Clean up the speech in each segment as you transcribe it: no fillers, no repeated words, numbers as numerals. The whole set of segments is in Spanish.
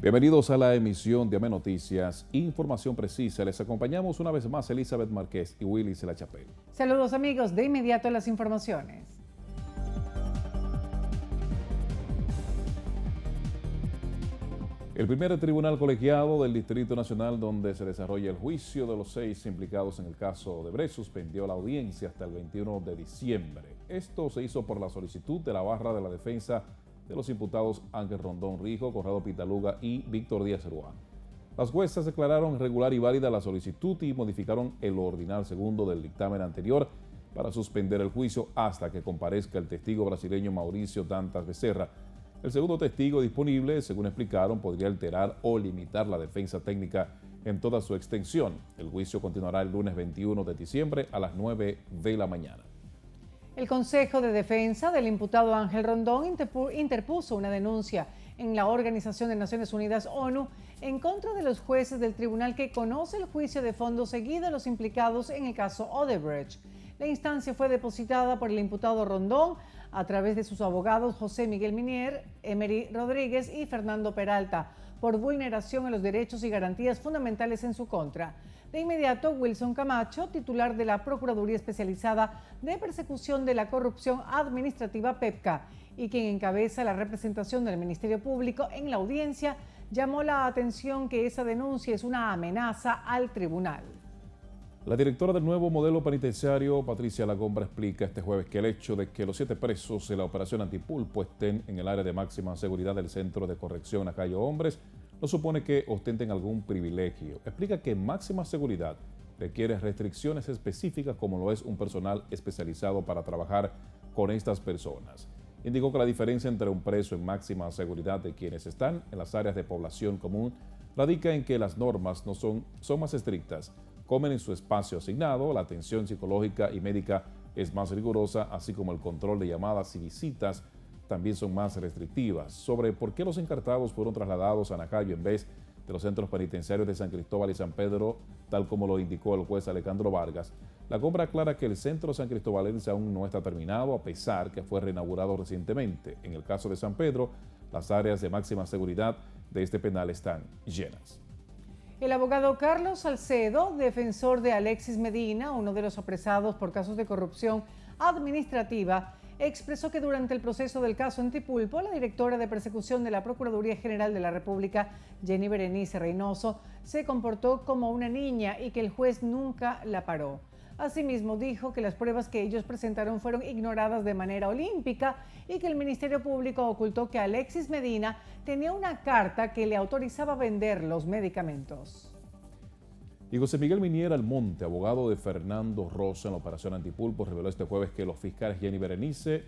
Bienvenidos a la emisión de AME Noticias, información precisa. Les acompañamos una vez más Elizabeth Márquez y Willis La Chapelle. Saludos amigos, de inmediato las informaciones. El primer tribunal colegiado del Distrito Nacional, donde se desarrolla el juicio de los 6 implicados en el caso Odebrecht, suspendió la audiencia hasta el 21 de diciembre. Esto se hizo por la solicitud de la barra de la defensa de los imputados Ángel Rondón Rijo, Conrado Pitaluga y Víctor Díaz Ruán. Las juezas declararon irregular y válida la solicitud y modificaron el ordinal segundo del dictamen anterior para suspender el juicio hasta que comparezca el testigo brasileño Mauricio Dantas Becerra. El segundo testigo disponible, según explicaron, podría alterar o limitar la defensa técnica en toda su extensión. El juicio continuará el lunes 21 de diciembre a las 9 de la mañana. El Consejo de Defensa del imputado Ángel Rondón interpuso una denuncia en la Organización de Naciones Unidas ONU en contra de los jueces del tribunal que conoce el juicio de fondo seguido a los implicados en el caso Odebrecht. La instancia fue depositada por el imputado Rondón a través de sus abogados José Miguel Minier, Emery Rodríguez y Fernando Peralta por vulneración a los derechos y garantías fundamentales en su contra. De inmediato, Wilson Camacho, titular de la Procuraduría Especializada de Persecución de la Corrupción Administrativa PEPCA y quien encabeza la representación del Ministerio Público en la audiencia, llamó la atención que esa denuncia es una amenaza al tribunal. La directora del nuevo modelo penitenciario, Patricia Lagombra, explica este jueves que el hecho de que los 7 presos de la operación Antipulpo estén en el área de máxima seguridad del Centro de Corrección Najayo Hombres no supone que ostenten algún privilegio. Explica que máxima seguridad requiere restricciones específicas como lo es un personal especializado para trabajar con estas personas. Indicó que la diferencia entre un preso en máxima seguridad de quienes están en las áreas de población común radica en que las normas son más estrictas, comen en su espacio asignado, la atención psicológica y médica es más rigurosa, así como el control de llamadas y visitas también son más restrictivas. Sobre por qué los encartados fueron trasladados a Najayo en vez de los centros penitenciarios de San Cristóbal y San Pedro, tal como lo indicó el juez Alejandro Vargas, la compra aclara que el centro San Cristóbalense aún no está terminado, a pesar que fue reinaugurado recientemente. En el caso de San Pedro, las áreas de máxima seguridad de este penal están llenas. El abogado Carlos Salcedo, defensor de Alexis Medina, uno de los apresados por casos de corrupción administrativa, expresó que durante el proceso del caso Antipulpo, la directora de persecución de la Procuraduría General de la República, Jenny Berenice Reynoso, se comportó como una niña y que el juez nunca la paró. Asimismo, dijo que las pruebas que ellos presentaron fueron ignoradas de manera olímpica y que el Ministerio Público ocultó que Alexis Medina tenía una carta que le autorizaba vender los medicamentos. Y José Miguel Minier Almonte, abogado de Fernando Rosa en la operación Antipulpo, reveló este jueves que los fiscales Jenny Berenice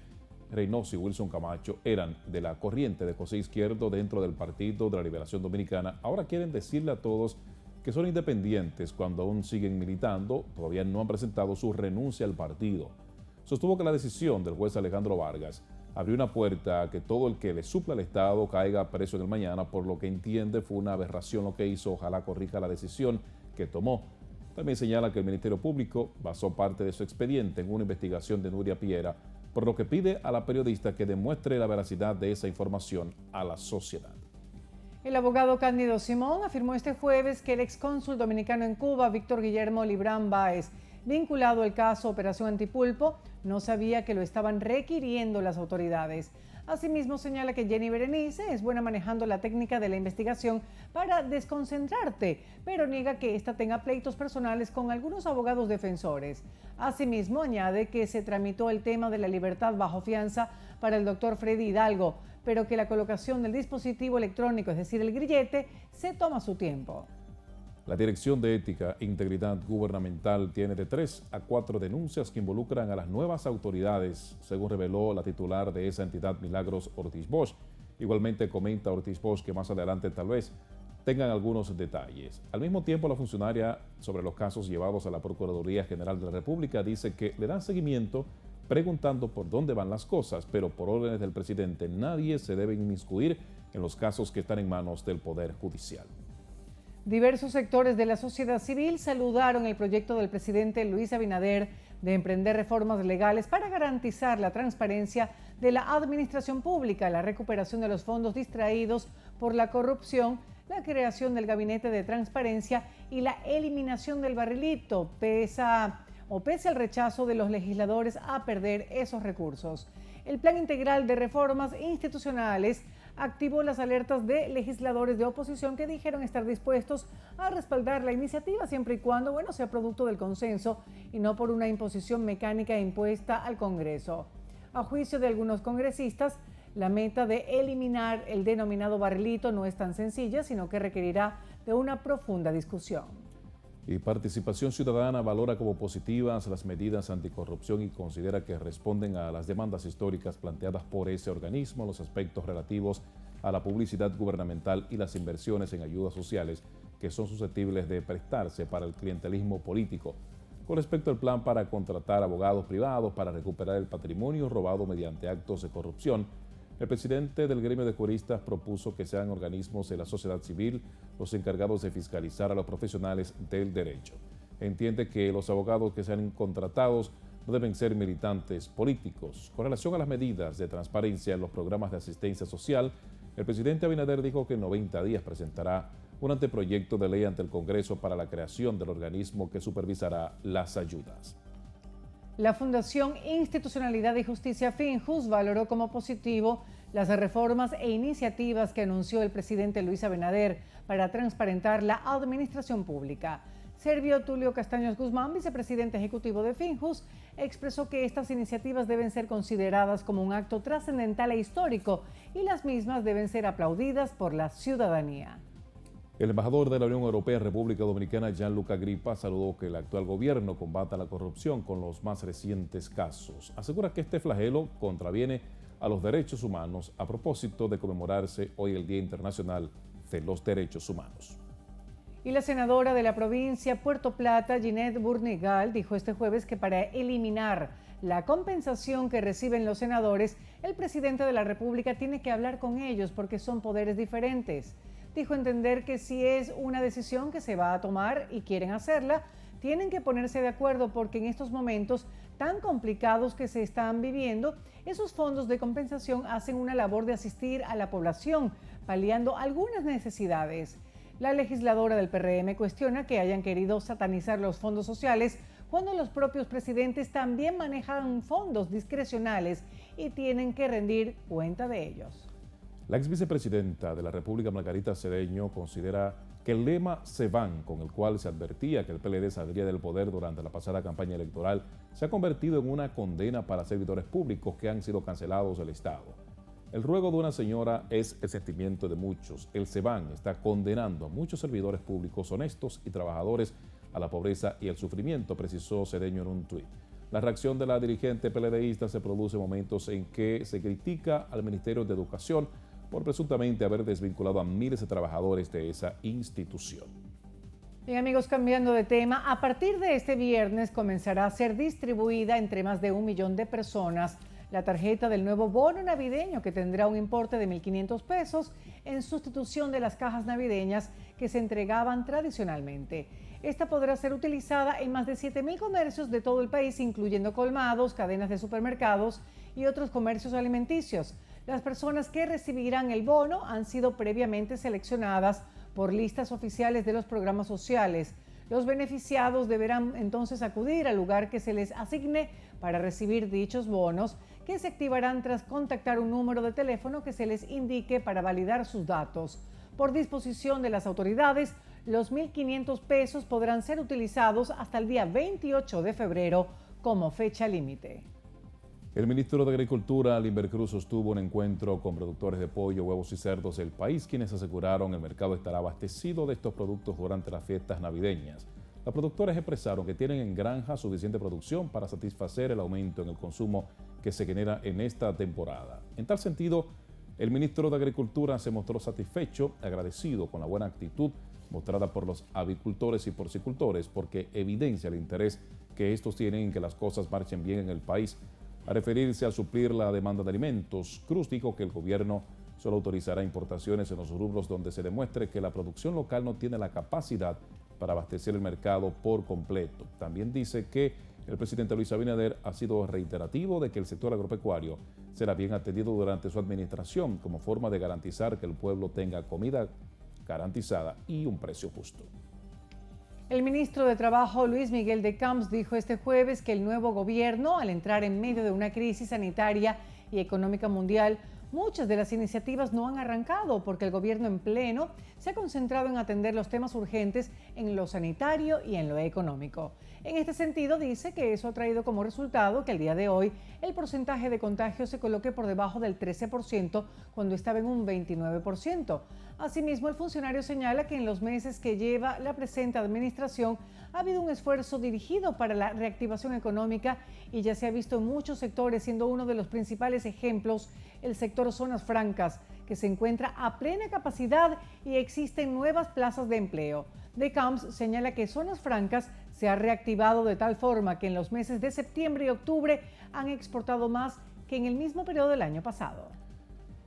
Reynoso y Wilson Camacho eran de la corriente de José Izquierdo dentro del Partido de la Liberación Dominicana. Ahora quieren decirle a todos que son independientes cuando aún siguen militando, todavía no han presentado su renuncia al partido. Sostuvo que la decisión del juez Alejandro Vargas abrió una puerta a que todo el que le supla al Estado caiga preso en el mañana, por lo que entiende fue una aberración lo que hizo, ojalá corrija la decisión que tomó. También señala que el Ministerio Público basó parte de su expediente en una investigación de Nuria Piera, por lo que pide a la periodista que demuestre la veracidad de esa información a la sociedad. El abogado Cándido Simón afirmó este jueves que el excónsul dominicano en Cuba, Víctor Guillermo Librán Báez, vinculado al caso Operación Antipulpo, no sabía que lo estaban requiriendo las autoridades. Asimismo, señala que Jenny Berenice es buena manejando la técnica de la investigación para desconcentrarte, pero niega que ésta tenga pleitos personales con algunos abogados defensores. Asimismo, añade que se tramitó el tema de la libertad bajo fianza para el doctor Freddy Hidalgo, pero que la colocación del dispositivo electrónico, es decir, el grillete, se toma su tiempo. La Dirección de Ética e Integridad Gubernamental tiene de 3 a 4 denuncias que involucran a las nuevas autoridades, según reveló la titular de esa entidad, Milagros Ortiz Bosch. Igualmente comenta Ortiz Bosch que más adelante tal vez tengan algunos detalles. Al mismo tiempo, la funcionaria sobre los casos llevados a la Procuraduría General de la República dice que le dan seguimiento preguntando por dónde van las cosas, pero por órdenes del presidente nadie se debe inmiscuir en los casos que están en manos del Poder Judicial. Diversos sectores de la sociedad civil saludaron el proyecto del presidente Luis Abinader de emprender reformas legales para garantizar la transparencia de la administración pública, la recuperación de los fondos distraídos por la corrupción, la creación del gabinete de transparencia y la eliminación del barrilito, pese al rechazo de los legisladores a perder esos recursos. El Plan Integral de Reformas Institucionales activó las alertas de legisladores de oposición que dijeron estar dispuestos a respaldar la iniciativa siempre y cuando, sea producto del consenso y no por una imposición mecánica impuesta al Congreso. A juicio de algunos congresistas, la meta de eliminar el denominado barrilito no es tan sencilla, sino que requerirá de una profunda discusión. Y Participación Ciudadana valora como positivas las medidas anticorrupción y considera que responden a las demandas históricas planteadas por ese organismo en los aspectos relativos a la publicidad gubernamental y las inversiones en ayudas sociales que son susceptibles de prestarse para el clientelismo político. Con respecto al plan para contratar abogados privados para recuperar el patrimonio robado mediante actos de corrupción, el presidente del gremio de juristas propuso que sean organismos de la sociedad civil los encargados de fiscalizar a los profesionales del derecho. Entiende que los abogados que sean contratados no deben ser militantes políticos. Con relación a las medidas de transparencia en los programas de asistencia social, el presidente Abinader dijo que en 90 días presentará un anteproyecto de ley ante el Congreso para la creación del organismo que supervisará las ayudas. La Fundación Institucionalidad y Justicia Finjus valoró como positivo las reformas e iniciativas que anunció el presidente Luis Abinader para transparentar la administración pública. Servio Tulio Castaños Guzmán, vicepresidente ejecutivo de Finjus, expresó que estas iniciativas deben ser consideradas como un acto trascendental e histórico y las mismas deben ser aplaudidas por la ciudadanía. El embajador de la Unión Europea en República Dominicana, Gianluca Gripa, saludó que el actual gobierno combata la corrupción con los más recientes casos. Asegura que este flagelo contraviene a los derechos humanos a propósito de conmemorarse hoy el Día Internacional de los Derechos Humanos. Y la senadora de la provincia Puerto Plata, Ginette Burnigal, dijo este jueves que para eliminar la compensación que reciben los senadores, el presidente de la República tiene que hablar con ellos porque son poderes diferentes. Dijo entender que si es una decisión que se va a tomar y quieren hacerla, tienen que ponerse de acuerdo porque en estos momentos tan complicados que se están viviendo, esos fondos de compensación hacen una labor de asistir a la población, paliando algunas necesidades. La legisladora del PRM cuestiona que hayan querido satanizar los fondos sociales cuando los propios presidentes también manejan fondos discrecionales y tienen que rendir cuenta de ellos. La ex vicepresidenta de la República, Margarita Cedeño, considera que el lema "Se van", con el cual se advertía que el PLD saldría del poder durante la pasada campaña electoral, se ha convertido en una condena para servidores públicos que han sido cancelados del Estado. El ruego de una señora es el sentimiento de muchos. El "Se van" está condenando a muchos servidores públicos honestos y trabajadores a la pobreza y el sufrimiento, precisó Cedeño en un tuit. La reacción de la dirigente PLDista se produce en momentos en que se critica al Ministerio de Educación por presuntamente haber desvinculado a miles de trabajadores de esa institución. Bien, amigos, cambiando de tema, a partir de este viernes comenzará a ser distribuida entre más de 1 millón de personas la tarjeta del nuevo bono navideño, que tendrá un importe de 1.500 pesos en sustitución de las cajas navideñas que se entregaban tradicionalmente. Esta podrá ser utilizada en más de 7.000 comercios de todo el país, incluyendo colmados, cadenas de supermercados y otros comercios alimenticios. Las personas que recibirán el bono han sido previamente seleccionadas por listas oficiales de los programas sociales. Los beneficiados deberán entonces acudir al lugar que se les asigne para recibir dichos bonos, que se activarán tras contactar un número de teléfono que se les indique para validar sus datos. Por disposición de las autoridades, los 1.500 pesos podrán ser utilizados hasta el día 28 de febrero como fecha límite. El ministro de Agricultura, Limber Cruz, sostuvo un encuentro con productores de pollo, huevos y cerdos del país, quienes aseguraron el mercado estará abastecido de estos productos durante las fiestas navideñas. Los productores expresaron que tienen en granja suficiente producción para satisfacer el aumento en el consumo que se genera en esta temporada. En tal sentido, el ministro de Agricultura se mostró satisfecho, agradecido con la buena actitud mostrada por los avicultores y porcicultores, porque evidencia el interés que estos tienen en que las cosas marchen bien en el país. A referirse a suplir la demanda de alimentos, Cruz dijo que el gobierno solo autorizará importaciones en los rubros donde se demuestre que la producción local no tiene la capacidad para abastecer el mercado por completo. También dice que El presidente Luis Abinader ha sido reiterativo de que el sector agropecuario será bien atendido durante su administración como forma de garantizar que el pueblo tenga comida garantizada y un precio justo. El ministro de Trabajo, Luis Miguel de Camps, dijo este jueves que el nuevo gobierno, al entrar en medio de una crisis sanitaria y económica mundial, muchas de las iniciativas no han arrancado porque el gobierno en pleno se ha concentrado en atender los temas urgentes en lo sanitario y en lo económico. En este sentido, dice que eso ha traído como resultado que al día de hoy el porcentaje de contagio se coloque por debajo del 13% cuando estaba en un 29%. Asimismo, el funcionario señala que en los meses que lleva la presente administración ha habido un esfuerzo dirigido para la reactivación económica y ya se ha visto en muchos sectores, siendo uno de los principales ejemplos el sector zonas francas, que se encuentra a plena capacidad y existen nuevas plazas de empleo. De Camps señala que Zonas Francas se ha reactivado de tal forma que en los meses de septiembre y octubre han exportado más que en el mismo periodo del año pasado.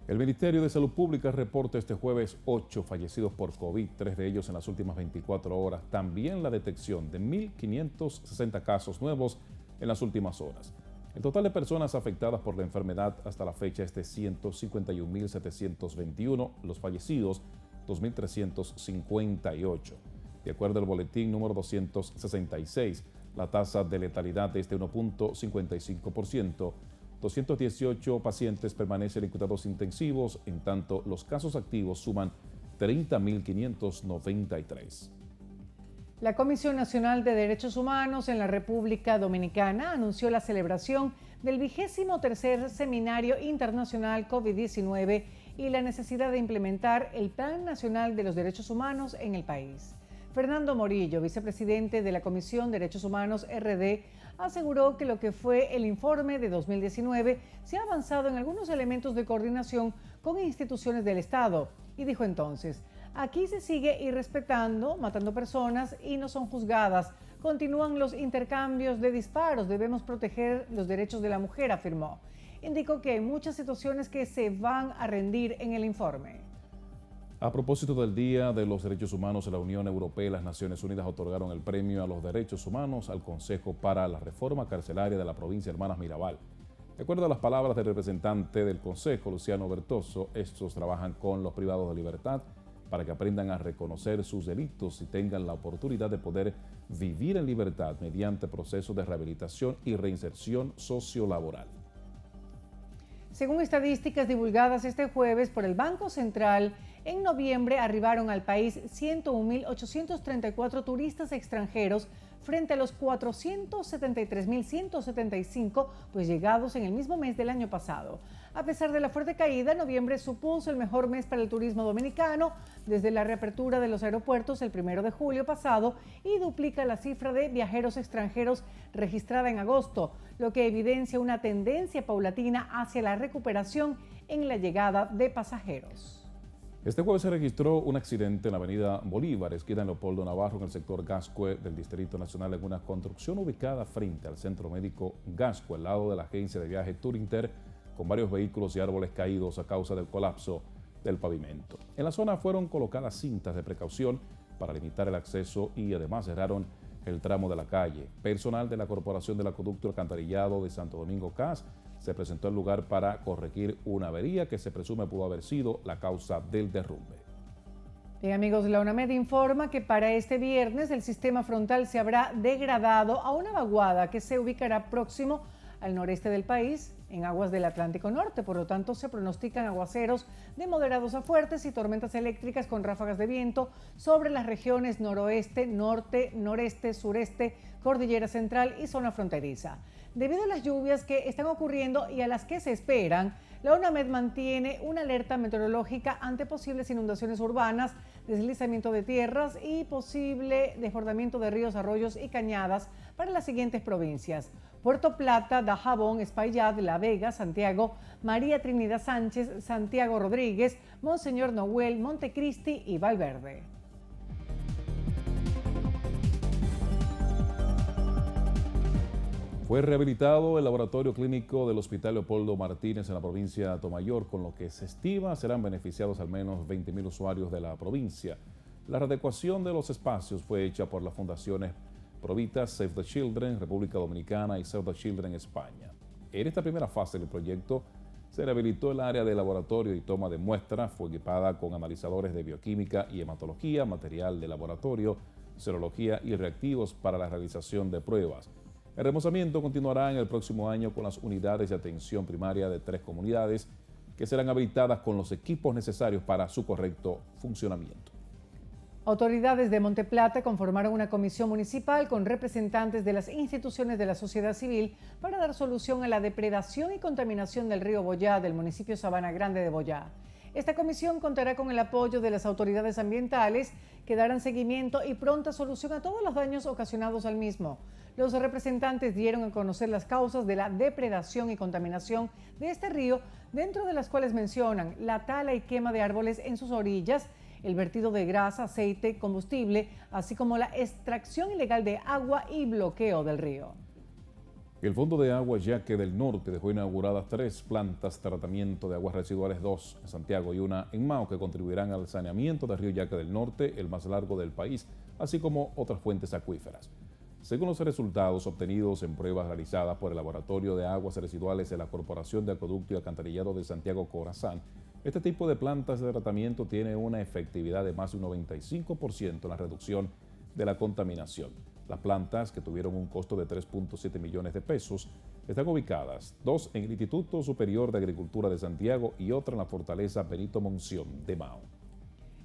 El Ministerio de Salud Pública reporta este jueves 8 fallecidos por COVID, 3 de ellos en las últimas 24 horas. También la detección de 1.560 casos nuevos en las últimas horas. El total de personas afectadas por la enfermedad hasta la fecha es de 151.721, los fallecidos 2.358. De acuerdo al boletín número 266, la tasa de letalidad es de 1.55%. 218 pacientes permanecen en cuidados intensivos, en tanto los casos activos suman 30.593. La Comisión Nacional de Derechos Humanos en la República Dominicana anunció la celebración del 23º Seminario Internacional COVID-19 y la necesidad de implementar el Plan Nacional de los Derechos Humanos en el país. Fernando Morillo, vicepresidente de la Comisión Derechos Humanos RD, aseguró que lo que fue el informe de 2019 se ha avanzado en algunos elementos de coordinación con instituciones del Estado. Y dijo entonces: aquí se sigue irrespetando, matando personas y no son juzgadas. Continúan los intercambios de disparos, debemos proteger los derechos de la mujer, afirmó. Indicó que hay muchas situaciones que se van a rendir en el informe. A propósito del Día de los Derechos Humanos, la Unión Europea y las Naciones Unidas otorgaron el Premio a los Derechos Humanos al Consejo para la Reforma Carcelaria de la provincia de Hermanas Mirabal. De acuerdo a las palabras del representante del Consejo, Luciano Bertoso, estos trabajan con los privados de libertad para que aprendan a reconocer sus delitos y tengan la oportunidad de poder vivir en libertad mediante procesos de rehabilitación y reinserción sociolaboral. Según estadísticas divulgadas este jueves por el Banco Central, en noviembre arribaron al país 101.834 turistas extranjeros frente a los 473.175 pues llegados en el mismo mes del año pasado. A pesar de la fuerte caída, noviembre supuso el mejor mes para el turismo dominicano desde la reapertura de los aeropuertos el 1 de julio pasado y duplica la cifra de viajeros extranjeros registrada en agosto, lo que evidencia una tendencia paulatina hacia la recuperación en la llegada de pasajeros. Este jueves se registró un accidente en la avenida Bolívar, esquina Leopoldo Navarro, en el sector Gascue del Distrito Nacional, en una construcción ubicada frente al Centro Médico Gascue, al lado de la agencia de viaje Turinter, con varios vehículos y árboles caídos a causa del colapso del pavimento. En la zona fueron colocadas cintas de precaución para limitar el acceso y además cerraron el tramo de la calle. Personal de la Corporación del Acueducto y Alcantarillado de Santo Domingo CAS se presentó al lugar para corregir una avería que se presume pudo haber sido la causa del derrumbe. Bien, amigos, la UNAMED informa que para este viernes el sistema frontal se habrá degradado a una vaguada que se ubicará próximo al noreste del país, en aguas del Atlántico Norte. Por lo tanto, se pronostican aguaceros de moderados a fuertes y tormentas eléctricas con ráfagas de viento sobre las regiones noroeste, norte, noreste, sureste, cordillera central y zona fronteriza. Debido a las lluvias que están ocurriendo y a las que se esperan, la UNAMED mantiene una alerta meteorológica ante posibles inundaciones urbanas, deslizamiento de tierras y posible desbordamiento de ríos, arroyos y cañadas para las siguientes provincias: Puerto Plata, Dajabón, Espaillat, La Vega, Santiago, María Trinidad Sánchez, Santiago Rodríguez, Monseñor Noel, Montecristi y Valverde. Fue rehabilitado el laboratorio clínico del Hospital Leopoldo Martínez en la provincia de Atomayor, con lo que se estima serán beneficiados al menos 20.000 usuarios de la provincia. La readecuación de los espacios fue hecha por las fundaciones Provitas, Save the Children, República Dominicana y Save the Children España. En esta primera fase del proyecto se rehabilitó el área de laboratorio y toma de muestras, fue equipada con analizadores de bioquímica y hematología, material de laboratorio, serología y reactivos para la realización de pruebas. El remozamiento continuará en el próximo año con las unidades de atención primaria de 3 comunidades que serán habilitadas con los equipos necesarios para su correcto funcionamiento. Autoridades de Monteplata conformaron una comisión municipal con representantes de las instituciones de la sociedad civil para dar solución a la depredación y contaminación del río Boyá del municipio Sabana Grande de Boyá. Esta comisión contará con el apoyo de las autoridades ambientales que darán seguimiento y pronta solución a todos los daños ocasionados al mismo. Los representantes dieron a conocer las causas de la depredación y contaminación de este río, dentro de las cuales mencionan la tala y quema de árboles en sus orillas, el vertido de grasa, aceite, combustible, así como la extracción ilegal de agua y bloqueo del río. El Fondo de Agua Yaque del Norte dejó inauguradas 3 plantas de tratamiento de aguas residuales, 2 en Santiago y 1 en Mao, que contribuirán al saneamiento del río Yaque del Norte, el más largo del país, así como otras fuentes acuíferas. Según los resultados obtenidos en pruebas realizadas por el Laboratorio de Aguas Residuales de la Corporación de Acueducto y Alcantarillado de Santiago Corazán, este tipo de plantas de tratamiento tiene una efectividad de más de un 95% en la reducción de la contaminación. Las plantas, que tuvieron un costo de 3.7 millones de pesos, están ubicadas, 2 en el Instituto Superior de Agricultura de Santiago y otra en la Fortaleza Benito Monción de Mao.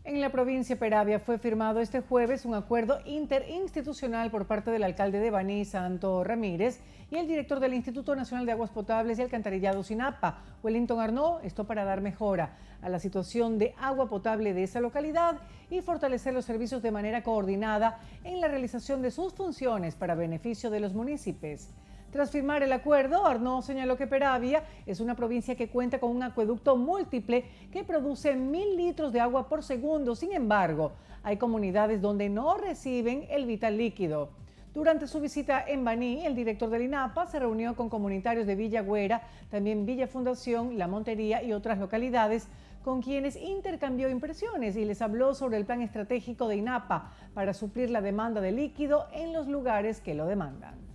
En la provincia de Peravia fue firmado este jueves un acuerdo interinstitucional por parte del alcalde de Baní, Santo Ramírez, y el director del Instituto Nacional de Aguas Potables y Alcantarillado SINAPA, Wellington Arnaud, esto para dar mejora a la situación de agua potable de esa localidad y fortalecer los servicios de manera coordinada en la realización de sus funciones para beneficio de los municipios. Tras firmar el acuerdo, Arnaud señaló que Peravia es una provincia que cuenta con un acueducto múltiple que produce 1.000 litros de agua por segundo. Sin embargo, hay comunidades donde no reciben el vital líquido. Durante su visita en Baní, el director del INAPA se reunió con comunitarios de Villa Güera, también Villa Fundación, La Montería y otras localidades, con quienes intercambió impresiones y les habló sobre el plan estratégico de INAPA para suplir la demanda de líquido en los lugares que lo demandan.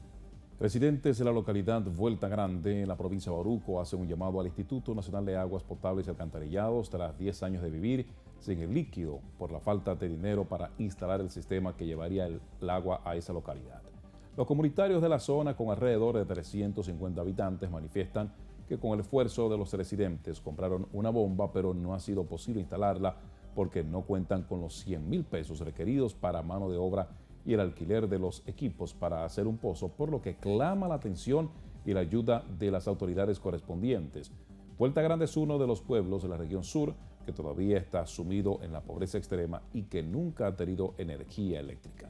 Residentes de la localidad Vuelta Grande, en la provincia de Bauruco, hacen un llamado al Instituto Nacional de Aguas Potables y Alcantarillados tras 10 años de vivir sin el líquido por la falta de dinero para instalar el sistema que llevaría el agua a esa localidad. Los comunitarios de la zona, con alrededor de 350 habitantes, manifiestan que con el esfuerzo de los residentes compraron una bomba, pero no ha sido posible instalarla porque no cuentan con los 100.000 pesos requeridos para mano de obra y el alquiler de los equipos para hacer un pozo, por lo que clama la atención y la ayuda de las autoridades correspondientes. Vuelta Grande es uno de los pueblos de la región sur que todavía está sumido en la pobreza extrema y que nunca ha tenido energía eléctrica.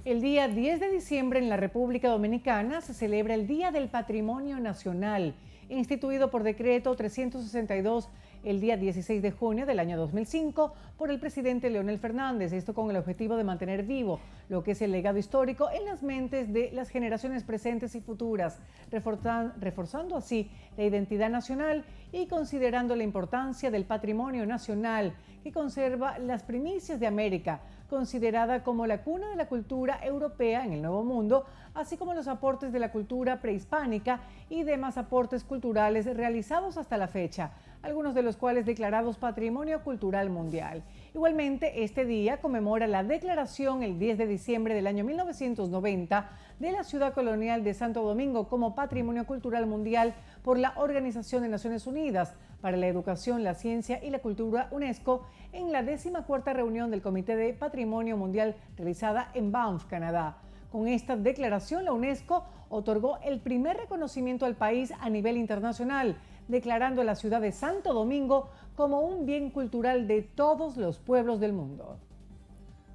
El día 10 de diciembre en la República Dominicana se celebra el Día del Patrimonio Nacional, instituido por decreto 362 el día 16 de junio del año 2005 por el presidente Leonel Fernández, esto con el objetivo de mantener vivo lo que es el legado histórico en las mentes de las generaciones presentes y futuras, reforzando así la identidad nacional y considerando la importancia del patrimonio nacional que conserva las primicias de América, considerada como la cuna de la cultura europea en el Nuevo Mundo, así como los aportes de la cultura prehispánica y demás aportes culturales realizados hasta la fecha, algunos de los cuales declarados Patrimonio Cultural Mundial. Igualmente, este día conmemora la declaración el 10 de diciembre del año 1990 de la ciudad colonial de Santo Domingo como Patrimonio Cultural Mundial por la Organización de Naciones Unidas para la Educación, la Ciencia y la Cultura, UNESCO, en la 14ª reunión del Comité de Patrimonio Mundial realizada en Banff, Canadá. Con esta declaración, la UNESCO otorgó el primer reconocimiento al país a nivel internacional, declarando a la ciudad de Santo Domingo como un bien cultural de todos los pueblos del mundo.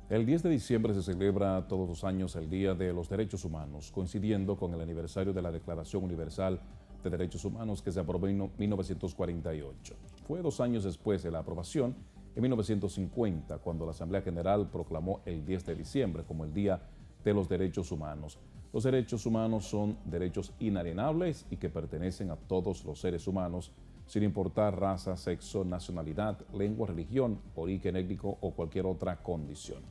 El 10 de diciembre se celebra todos los años el Día de los Derechos Humanos, coincidiendo con el aniversario de la Declaración Universal de Derechos Humanos que se aprobó en 1948. Fue 2 años después de la aprobación, en 1950, cuando la Asamblea General proclamó el 10 de diciembre como el Día de los Derechos Humanos. Los derechos humanos son derechos inalienables y que pertenecen a todos los seres humanos, sin importar raza, sexo, nacionalidad, lengua, religión, origen étnico o cualquier otra condición.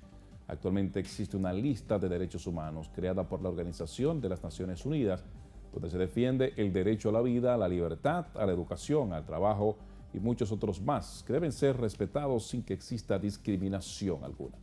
Actualmente existe una lista de derechos humanos creada por la Organización de las Naciones Unidas, donde se defiende el derecho a la vida, a la libertad, a la educación, al trabajo y muchos otros más, que deben ser respetados sin que exista discriminación alguna.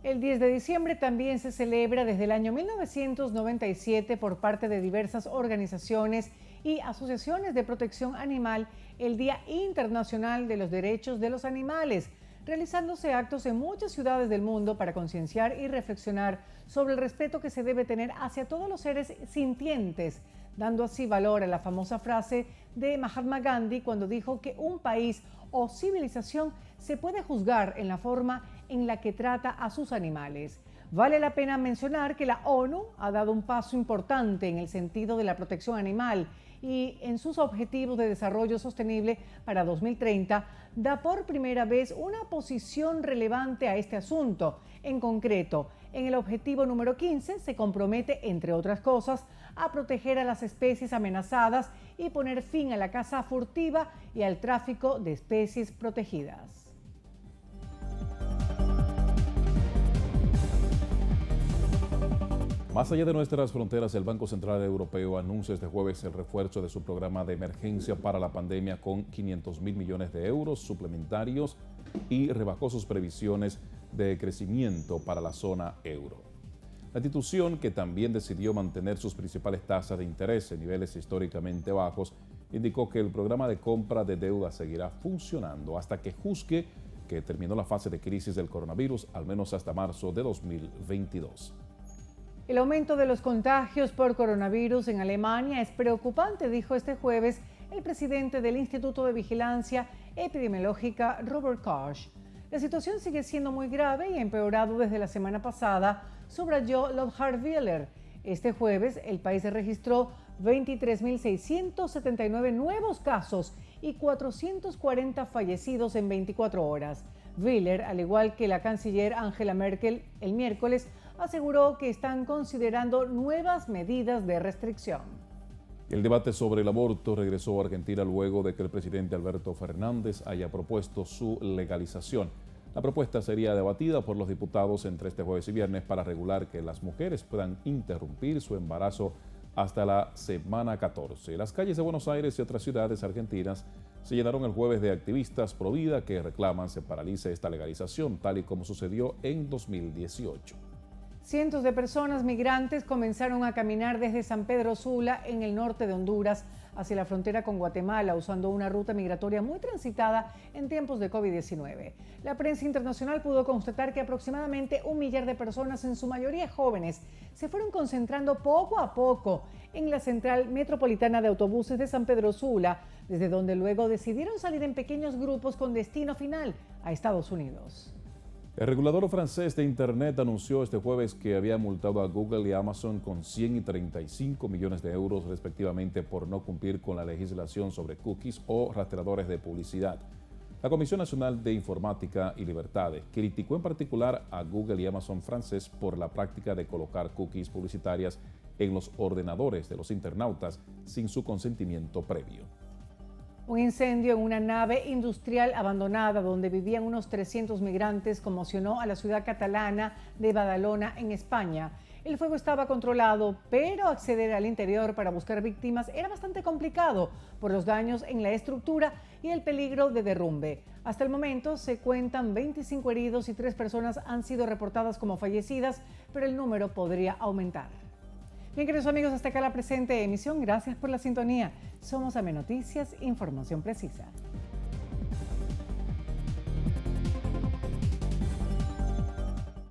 El 10 de diciembre también se celebra desde el año 1997 por parte de diversas organizaciones y asociaciones de protección animal el Día Internacional de los Derechos de los Animales, realizándose actos en muchas ciudades del mundo para concienciar y reflexionar sobre el respeto que se debe tener hacia todos los seres sintientes, dando así valor a la famosa frase de Mahatma Gandhi cuando dijo que un país o civilización se puede juzgar en la forma en la que trata a sus animales. Vale la pena mencionar que la ONU ha dado un paso importante en el sentido de la protección animal y en sus objetivos de desarrollo sostenible para 2030 da por primera vez una posición relevante a este asunto. En concreto, en el objetivo número 15 se compromete, entre otras cosas, a proteger a las especies amenazadas y poner fin a la caza furtiva y al tráfico de especies protegidas. Más allá de nuestras fronteras, el Banco Central Europeo anuncia este jueves el refuerzo de su programa de emergencia para la pandemia con 500.000 millones de euros suplementarios y rebajó sus previsiones de crecimiento para la zona euro. La institución, que también decidió mantener sus principales tasas de interés en niveles históricamente bajos, indicó que el programa de compra de deuda seguirá funcionando hasta que juzgue que terminó la fase de crisis del coronavirus, al menos hasta marzo de 2022. El aumento de los contagios por coronavirus en Alemania es preocupante, dijo este jueves el presidente del Instituto de Vigilancia Epidemiológica, Robert Koch. La situación sigue siendo muy grave y ha empeorado desde la semana pasada, subrayó Lothar Wieler. Este jueves, el país registró 23.679 nuevos casos y 440 fallecidos en 24 horas. Wieler, al igual que la canciller Angela Merkel, el miércoles, aseguró que están considerando nuevas medidas de restricción. El debate sobre el aborto regresó a Argentina luego de que el presidente Alberto Fernández haya propuesto su legalización. La propuesta sería debatida por los diputados entre este jueves y viernes para regular que las mujeres puedan interrumpir su embarazo hasta la semana 14. Las calles de Buenos Aires y otras ciudades argentinas se llenaron el jueves de activistas pro vida que reclaman se paralice esta legalización, tal y como sucedió en 2018. Cientos de personas migrantes comenzaron a caminar desde San Pedro Sula, en el norte de Honduras, hacia la frontera con Guatemala, usando una ruta migratoria muy transitada en tiempos de COVID-19. La prensa internacional pudo constatar que aproximadamente 1 millar de personas, en su mayoría jóvenes, se fueron concentrando poco a poco en la central metropolitana de autobuses de San Pedro Sula, desde donde luego decidieron salir en pequeños grupos con destino final a Estados Unidos. El regulador francés de Internet anunció este jueves que había multado a Google y Amazon con 100 y 35 millones de euros respectivamente por no cumplir con la legislación sobre cookies o rastreadores de publicidad. La Comisión Nacional de Informática y Libertades criticó en particular a Google y Amazon francés por la práctica de colocar cookies publicitarias en los ordenadores de los internautas sin su consentimiento previo. Un incendio en una nave industrial abandonada donde vivían unos 300 migrantes conmocionó a la ciudad catalana de Badalona, en España. El fuego estaba controlado, pero acceder al interior para buscar víctimas era bastante complicado por los daños en la estructura y el peligro de derrumbe. Hasta el momento se cuentan 25 heridos y 3 personas han sido reportadas como fallecidas, pero el número podría aumentar. Bien, queridos amigos, hasta acá la presente emisión. Gracias por la sintonía. Somos AM Noticias, información precisa.